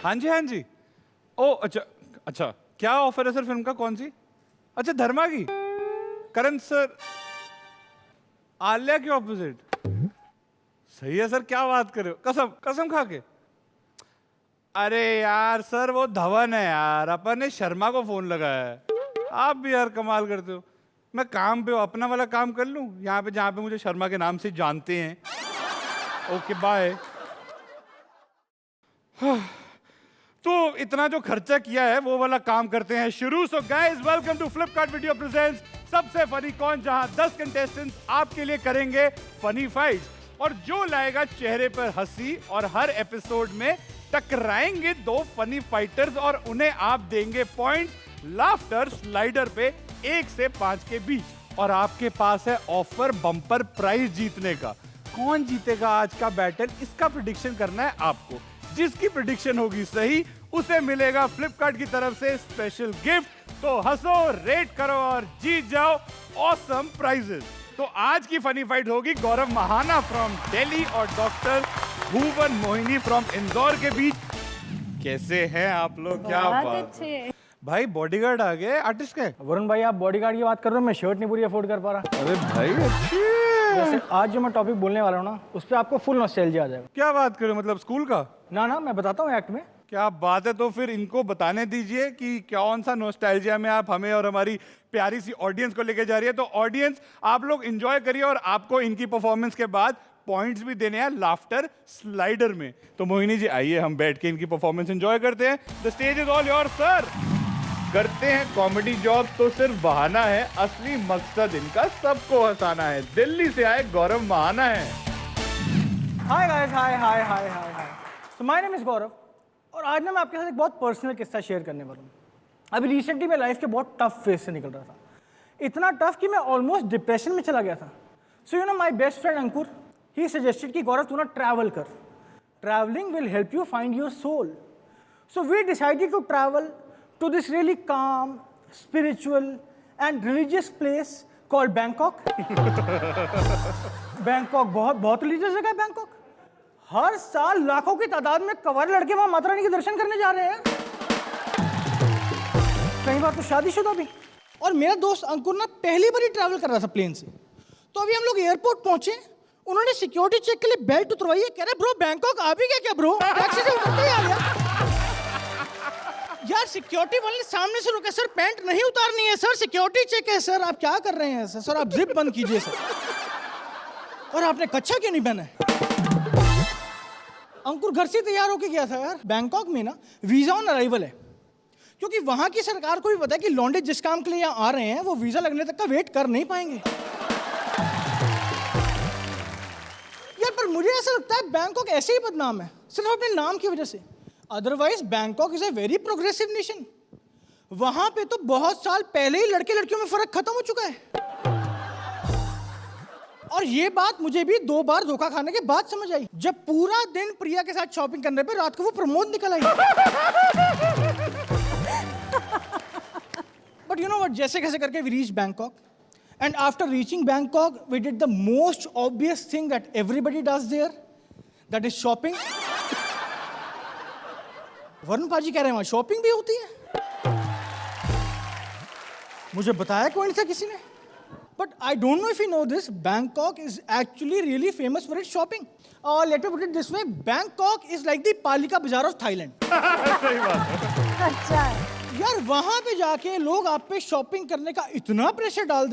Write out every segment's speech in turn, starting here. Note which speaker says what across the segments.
Speaker 1: हाँ जी हाँ जी। ओ अच्छा अच्छा, क्या ऑफर है सर फिल्म का? कौन सी? अच्छा धर्मा की। करण सर आलिया के ऑपोजिट। सही है सर, क्या बात कर रहे हो? कसम कसम खा के। अरे यार सर वो धवन है यार, अपन ने शर्मा को फोन लगाया है। आप भी यार कमाल करते हो। मैं काम पे हूँ, अपना वाला काम कर लूँ यहाँ पे जहाँ पे मुझे शर्मा के नाम से जानते हैं। Okay bye. तो इतना जो खर्चा किया है वो वाला काम करते हैं शुरू। So guys welcome to Flipkart video presents सबसे फनी कौन, जहां 10 कंटेस्टेंट्स आपके लिए करेंगे फनी फाइट्स और जो लाएगा चेहरे पर हंसी, और हर एपिसोड में टकराएंगे दो फनी फाइटर्स और उन्हें आप देंगे पॉइंट्स लाफ्टर स्लाइडर पे 1 से 5 के बीच। और आपके पास है ऑफर बम्पर प्राइज जीतने का। कौन जीतेगा आज का बैटल, इसका प्रेडिक्शन करना है आपको। जिसकी प्रेडिक्शन होगी सही उसे मिलेगा फ्लिपकार्ट की तरफ से स्पेशल गिफ्ट। तो हंसो, रेट करो और जीत जाओ ऑसम प्राइजेस। तो आज की फनी फाइट होगी गौरव महाना फ्रॉम दिल्ली और doctor Bhuvan Mohini from Indore के बीच। कैसे हैं आप लोग? क्या बात है भाई, बॉडीगार्ड आ गए आर्टिस्ट के।
Speaker 2: वरुण भाई आप बॉडीगार्ड की बात कर रहे हो, मैं शर्ट नहीं पूरी अफोर्ड कर पा रहा।
Speaker 1: अरे भाई अच्छी।
Speaker 2: वैसे आज जो मैं टॉपिक बोलने वाला हूँ ना, उस पर आपको फुल नॉस्टैल्जिया आ जाएगा।
Speaker 1: क्या बात करो, मतलब स्कूल का?
Speaker 2: ना मैं बताता हूँ एक्ट में।
Speaker 1: क्या बात है, तो फिर इनको बताने दीजिए कि कौन सा नॉस्टैल्जिया में आप हमें और हमारी प्यारी सी ऑडियंस को लेके जा रही है। तो ऑडियंस आप लोग एंजॉय करिए और आपको इनकी परफॉर्मेंस के बाद पॉइंट्स भी देने हैं लाफ्टर स्लाइडर में। तो मोहिनी जी आइए हम बैठ के इनकी परफॉर्मेंस एंजॉय करते हैं। The stage is all your sir. करते हैं कॉमेडी जॉब तो सिर्फ बहाना है, असली मकसद इनका सबको हंसाना है। दिल्ली से आए गौरव महाना है।
Speaker 2: Hi guys, hi. So my name is Gaurav और आज ना मैं आपके साथ एक बहुत पर्सनल किस्सा शेयर करने वाला हूँ। अभी रिसेंटली मैं लाइफ के बहुत टफ फेज से निकल रहा था, इतना टफ कि मैं ऑलमोस्ट डिप्रेशन में चला गया था। So you know my best friend Ankur, he suggested कि गौरव तू ना ट्रैवल कर, travelling will help you find your soul. So we decided to travel to this really calm, spiritual and religious place called Bangkok. Bangkok बहुत religious जगह है Bangkok. हर साल लाखों की तादाद में कवारे लड़के वहां माता रानी के दर्शन करने जा रहे हैं, कई बार तो शादीशुदा भी। और मेरा दोस्त अंकुर ना पहली बार ही ट्रैवल कर रहा था प्लेन से। तो अभी हम लोग एयरपोर्ट पहुंचे, उन्होंने सिक्योरिटी चेक के लिए बेल्ट उतरवाई है। कह रहे ब्रो बैंकॉक आ भी गया क्या ब्रो? टैक्सी से उतरते ही आ गया यार। सिक्योरिटी वाले सामने से रुके, सर पैंट नहीं उतारनी है सर, सिक्योरिटी चेक है सर, आप क्या कर रहे हैं सर? सर आप जिप बंद कीजिए सर। और आपने कच्छा क्यों नहीं पहना है? अंकुर घर से तैयार होके गया था यार। बैंकॉक में ना वीजा ऑन अराइवल है, क्योंकि वहां की सरकार को भी पता है कि लौंडे जिस काम के लिए यहाँ आ रहे हैं वो वीजा लगने तक का वेट कर नहीं पाएंगे यार। पर मुझे ऐसा लगता है बैंकॉक ऐसे ही बदनाम है सिर्फ अपने नाम की वजह से। Otherwise Bangkok is a very progressive nation. वहां पे तो बहुत साल पहले ही लड़के लड़कियों में फर्क खत्म हो चुका है। और ये बात मुझे भी 2 बार धोखा खाने के बाद समझ आई, जब पूरा दिन प्रिया के साथ शॉपिंग करने पे रात को वो प्रमोद निकल आई। बट यू नो व्हाट, जैसे कैसे करके we reach Bangkok and after reaching Bangkok we did the most obvious thing that everybody does there, that is shopping. Varun paaji कह रहे हैं वहां शॉपिंग भी होती है, मुझे बताया कोई नहीं था किसी ने। But I don't know if you know this, Bangkok is actually really famous for its shopping. Let me put it this way, Bangkok is like the पालिका बाजार ऑफ थाईलैंड।
Speaker 1: सही बात है।
Speaker 3: अच्छा
Speaker 2: यार वहां पे जाके लोग आप पे शॉपिंग करने का इतना प्रेशर डाल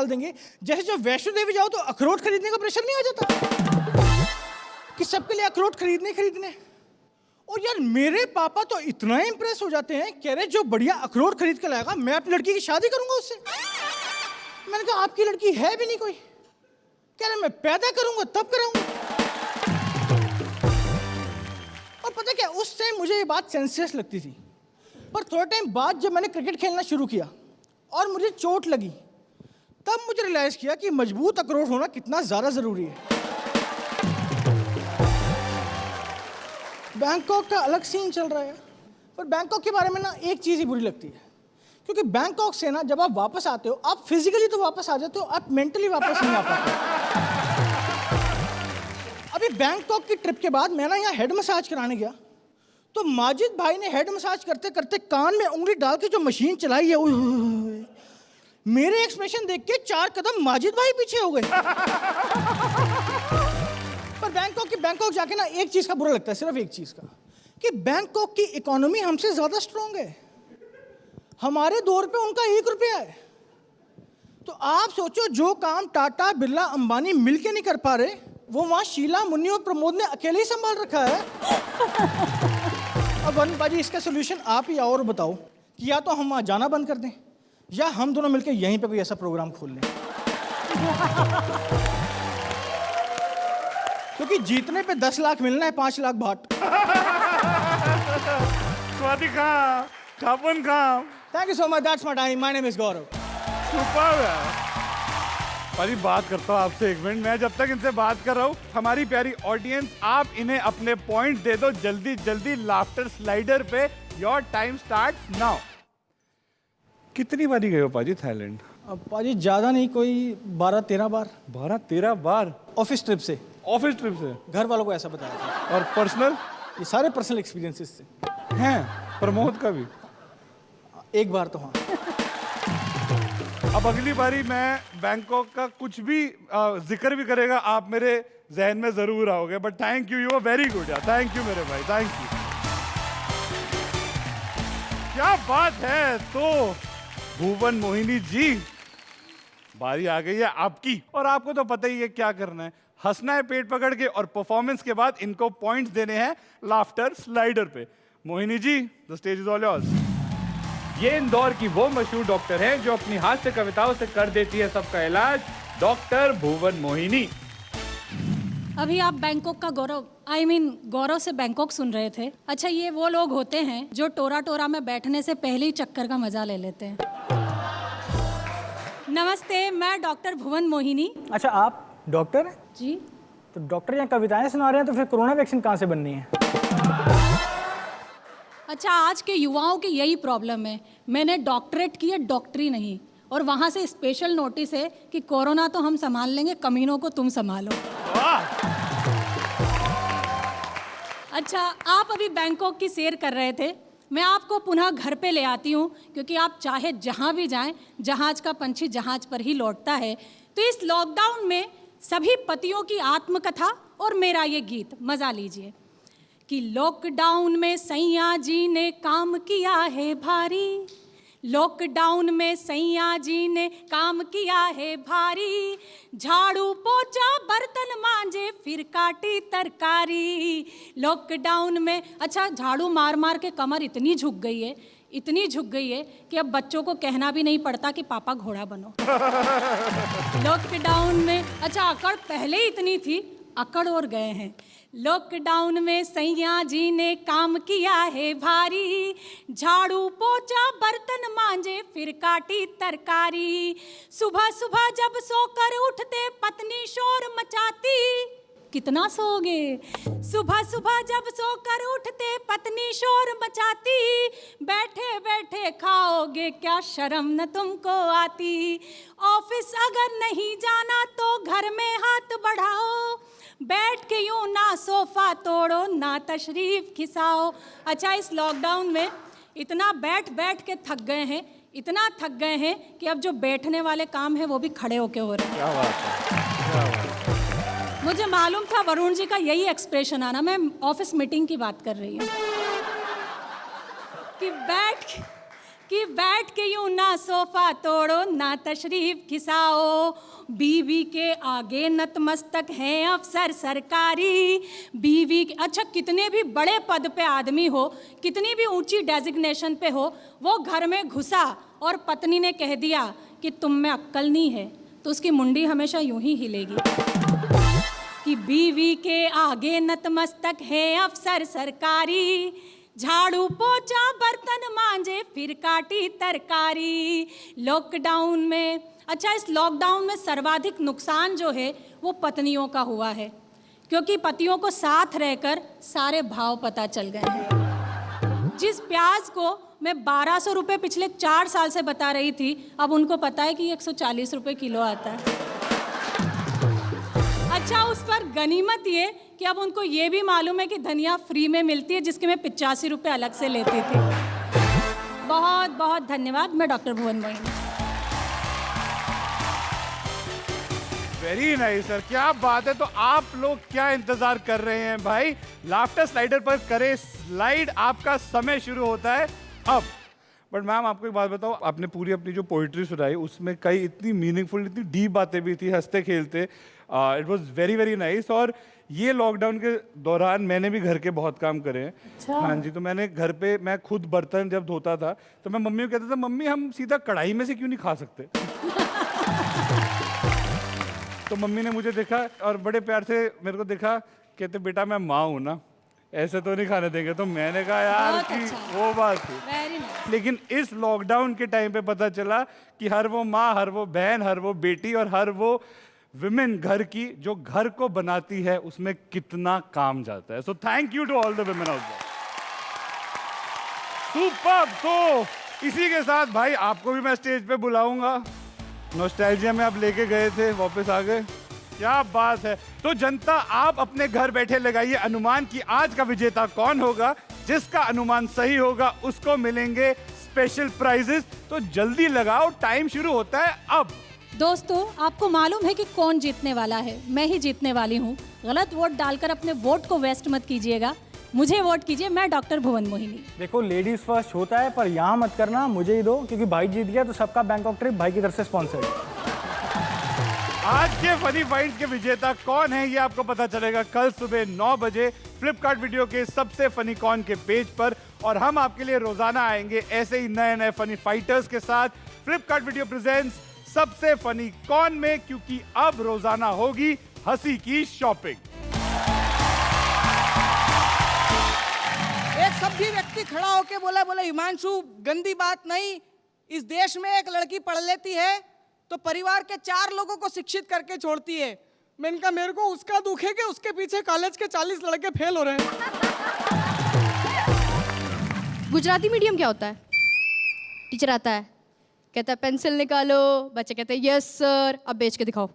Speaker 2: देंगे, जैसे जब वैष्णो देवी जाओ तो अखरोट खरीदने का प्रेशर नहीं आ जाता कि सबके लिए अखरोट खरीदने। और यार मेरे पापा तो इतना इंप्रेस हो जाते हैं, कह रहे जो बढ़िया अखरोट खरीद के लाएगा मैं अपनी लड़की की शादी करूंगा उससे। मैंने कहा आपकी लड़की है भी नहीं कोई? कह रहे मैं पैदा करूंगा तब कराऊंगा। और पता क्या, उस टाइम मुझे ये बात सेंसियस लगती थी, पर थोड़ा टाइम बाद जब मैंने क्रिकेट खेलना शुरू किया और मुझे चोट लगी, तब मुझे रियलाइज किया कि मजबूत अखरोट होना कितना ज्यादा जरूरी है। बैंकॉक का अलग सीन चल रहा है, पर बैंकॉक के बारे में ना एक चीज़ ही बुरी लगती है, क्योंकि बैंकॉक से ना जब आप वापस आते हो, आप फिजिकली तो वापस आ जाते हो, आप मेंटली वापस नहीं आ पाते। अभी बैंकॉक की ट्रिप के बाद मैं ना यहाँ हेड मसाज कराने गया, तो माजिद भाई ने हेड मसाज करते करते कान में उंगली डाल के जो मशीन चलाई है, ओए होए होए, मेरे एक्सप्रेशन देख के 4 कदम माजिद भाई पीछे हो गए। पर बैंकॉक जाके ना एक चीज का बुरा लगता है, सिर्फ एक चीज का, कि बैंकॉक की इकोनॉमी हमसे ज्यादा स्ट्रांग है। हमारे दौर पे उनका 1 रुपया है। तो आप सोचो, जो काम टाटा, बिरला, अंबानी मिलके नहीं कर पा रहे, वो वहां शीला, मुन्नी और प्रमोद ने अकेले ही संभाल रखा है। अब वरुण बाजी, इसका सोल्यूशन आप ही आओ और बताओ कि या तो हम वहां जाना बंद कर दें, या हम दोनों मिलकर यहीं पे कोई ऐसा प्रोग्राम खोल लें। क्योंकि जीतने पे 10 लाख मिलना है, 5 लाख बाट।
Speaker 1: स्वाति खां, खापन खां।
Speaker 2: Thank you so much, that's my time, my name is Gaurav.
Speaker 1: Super है। भाई बात करता हूँ आपसे 1 मिनट। मैं जब तक इनसे बात कर रहा हूँ, हमारी प्यारी ऑडियंस, आप इन्हें अपने पॉइंट दे दो जल्दी जल्दी लाफ्टर स्लाइडर पे। Your time start now. कितनी बारी गए हो पाजी थाईलैंड?
Speaker 2: अब पाजी ज्यादा नहीं, कोई 12-13 बार।
Speaker 1: 12-13 बार?
Speaker 2: ऑफिस ट्रिप से।
Speaker 1: ऑफिस ट्रिप से?
Speaker 2: घर वालों को ऐसा बताया था।
Speaker 1: और पर्सनल?
Speaker 2: ये सारे पर्सनल एक्सपीरियंसेस से
Speaker 1: हैं। प्रमोद का भी?
Speaker 2: 1 बार तो हाँ।
Speaker 1: अब अगली बारी मैं बैंकॉक का कुछ भी जिक्र भी करेगा, आप मेरे जहन में जरूर आओगे। But thank you, you are very good यार। थैंक यू मेरे भाई, थैंक यू। क्या बात है। तो भुवन मोहिनी जी, बारी आ गई है आपकी। और आपको तो पता ही है क्या करना है, हंसना है पेट पकड़ के, और परफॉर्मेंस के बाद इनको पॉइंट्स देने हैं लाफ्टर स्लाइडर पे। Mohini ji, the stage is all yours.
Speaker 3: ये इंदौर की वो मशहूर डॉक्टर हैं जो अपनी हास्य कविताओं से कर देती है सबका इलाज, डॉक्टर भुवन मोहिनी।
Speaker 4: अभी आप बैंकॉक का गौरव से बैंकॉक सुन रहे थे। अच्छा, ये वो लोग होते हैं जो टोरा टोरा में बैठने से पहले ही चक्कर का मजा ले लेते हैं। नमस्ते, मैं डॉक्टर भुवन मोहिनी।
Speaker 2: अच्छा, आप डॉक्टर हैं?
Speaker 4: जी।
Speaker 2: तो डॉक्टर यहाँ कविताएं सुना रहे हैं, तो फिर कोरोना वैक्सीन कहाँ से बननी है?
Speaker 4: अच्छा, आज के युवाओं की यही प्रॉब्लम है। मैंने डॉक्टरेट की है, डॉक्टरी नहीं। और वहाँ से स्पेशल नोटिस है कि कोरोना तो हम संभाल लेंगे, कमीनों को तुम संभालो। अच्छा, आप अभी बैंकॉक की सैर कर रहे थे। मैं आपको पुनः घर पे ले आती हूँ, क्योंकि आप चाहे जहाँ भी जाएं, जहाज का पंछी जहाज पर ही लौटता है। तो इस लॉकडाउन में सभी पतियों की आत्मकथा और मेरा ये गीत मजा लीजिए कि लॉकडाउन में सैया जी ने काम किया है भारी, लॉकडाउन में सैया जी ने काम किया है भारी, झाड़ू पोछा बर्तन मांजे फिर काटी तरकारी। लॉकडाउन में, अच्छा, झाड़ू मार मार के कमर इतनी झुक गई है कि अब बच्चों को कहना भी नहीं पड़ता कि पापा घोड़ा बनो। लॉकडाउन में, अच्छा, अकड़ पहले ही इतनी थी, अकड़ और गए हैं। लॉकडाउन में सैया जी ने काम किया है भारी, झाड़ू पोछा बर्तन मांजे फिर काटी तरकारी। सुबह सुबह जब सोकर उठते पत्नी शोर मचाती, कितना सोओगे? सुबह सुबह जब सोकर उठते पत्नी शोर मचाती, बैठे बैठे खाओगे क्या शर्म न तुमको आती। ऑफिस अगर नहीं जाना तो घर में हाथ बढ़ाओ, बैठ के यूं ना सोफा तोड़ो ना तशरीफ खिसाओ। अच्छा, इस लॉकडाउन में इतना बैठ बैठ के थक गए हैं, इतना थक गए हैं कि अब जो बैठने वाले काम है वो भी खड़े होके हो रहे हैं।
Speaker 1: क्या बात है।
Speaker 4: मुझे मालूम था वरुण जी का यही एक्सप्रेशन आना। मैं ऑफिस मीटिंग की बात कर रही हूँ कि बैठ के यूं ना सोफा तोड़ो ना तशरीफ खिसाओ, बीवी के आगे नतमस्तक हैं अफसर सरकारी। बीवी के, अच्छा, कितने भी बड़े पद पे आदमी हो, कितनी भी ऊंची डेजिग्नेशन पे हो, वो घर में घुसा और पत्नी ने कह दिया कि तुम में अक्ल नहीं है, तो उसकी मुंडी हमेशा यूं ही हिलेगी कि बीवी के आगे नतमस्तक है अफसर सरकारी, झाड़ू पोछा बर्तन मांजे फिर काटी तरकारी। लॉकडाउन में, अच्छा, इस लॉकडाउन में सर्वाधिक नुकसान जो है वो पत्नियों का हुआ है, क्योंकि पतियों को साथ रहकर सारे भाव पता चल गए हैं। जिस प्याज को मैं 1200 रुपये पिछले 4 साल से बता रही थी, अब उनको पता है कि 140 रुपये किलो आता है। अच्छा उस पर गनीमत ये कि अब उनको ये भी मालूम है कि धनिया फ्री में मिलती है, जिसके मैं 85 रुपये अलग से लेती थी। बहुत बहुत धन्यवाद। मैं डॉक्टर भुवन मोहिनी।
Speaker 1: वेरी नाइस सर, क्या बात है। तो आप लोग क्या इंतजार कर रहे हैं भाई, लाफ्टर स्लाइडर पर करें स्लाइड, आपका समय शुरू होता है अब। बट मैम आपको एक बात बताओ, आपने पूरी अपनी जो पोइट्री सुनाई उसमें कई इतनी मीनिंगफुल, इतनी डीप बातें भी थी, हंसते खेलते, it was very very nice. और ये लॉकडाउन के दौरान मैंने भी घर के बहुत काम करे हैं।
Speaker 4: अच्छा।
Speaker 1: हाँ जी, तो मैंने घर पे, मैं खुद बर्तन जब धोता था तो मैं मम्मी को कहता था, मम्मी हम सीधा कढ़ाई में से क्यों नहीं खा सकते। तो मम्मी ने मुझे देखा और बड़े प्यार से मेरे को देखा, कहते बेटा मैं माँ हूँ ना, ऐसे तो नहीं खाने देंगे। तो मैंने कहा यार
Speaker 4: बहुत
Speaker 1: कि
Speaker 4: अच्छा।
Speaker 1: वो बात थी।
Speaker 4: Very nice.
Speaker 1: लेकिन इस लॉकडाउन के टाइम पे पता चला कि हर वो माँ, हर वो बहन, हर वो बेटी और हर वो विमेन घर की जो घर को बनाती है उसमें कितना काम जाता है। So thank you to all the women out there. Super. तो इसी के साथ भाई आपको भी मैं स्टेज पे बुलाऊंगा। नॉस्टैल्जिया में आप लेके गए थे, वापस आ गए, क्या बात है। तो जनता आप अपने घर बैठे लगाइए अनुमान कि आज का विजेता कौन होगा। जिसका अनुमान सही होगा उसको मिलेंगे स्पेशल प्राइजेस। तो जल्दी लगाओ, टाइम शुरू होता है अब।
Speaker 4: दोस्तों आपको मालूम है कि कौन जीतने वाला है? मैं ही जीतने वाली हूँ। गलत वोट डालकर अपने वोट को वेस्ट मत कीजिएगा, मुझे वोट कीजिए। मैं डॉक्टर भुवन मोहिनी।
Speaker 2: देखो लेडीज फर्स्ट होता है, पर यहाँ मत करना, मुझे ही दो, क्योंकि भाई जीत गया तो सबका बैंकॉक ट्रिप भाई की तरफ से स्पॉन्सर्ड है।
Speaker 1: आज के फनी फाइट्स के विजेता कौन है ये आपको पता चलेगा कल सुबह 9 बजे फ्लिपकार्ट वीडियो के सबसे फनी कॉन के पेज पर। और हम आपके लिए रोजाना आएंगे ऐसे ही नए नए फनी फाइटर्स के साथ फ्लिपकार्ट वीडियो प्रेजेंट्स सबसे फनी कॉन में, क्योंकि अब रोजाना होगी हंसी की शॉपिंग।
Speaker 5: एक सभ्य व्यक्ति खड़ा होके बोला हिमांशु गंदी बात नहीं, इस देश में एक लड़की पढ़ लेती है तो परिवार के 4 लोगों को शिक्षित करके छोड़ती है। मैंने कहा मेरे को उसका दुख है कि उसके पीछे कॉलेज के 40 लड़के फेल हो रहे हैं।
Speaker 6: गुजराती मीडियम क्या होता है? टीचर आता है, कहता है पेंसिल निकालो, बच्चे कहते हैं यस सर, अब बेच के दिखाओ।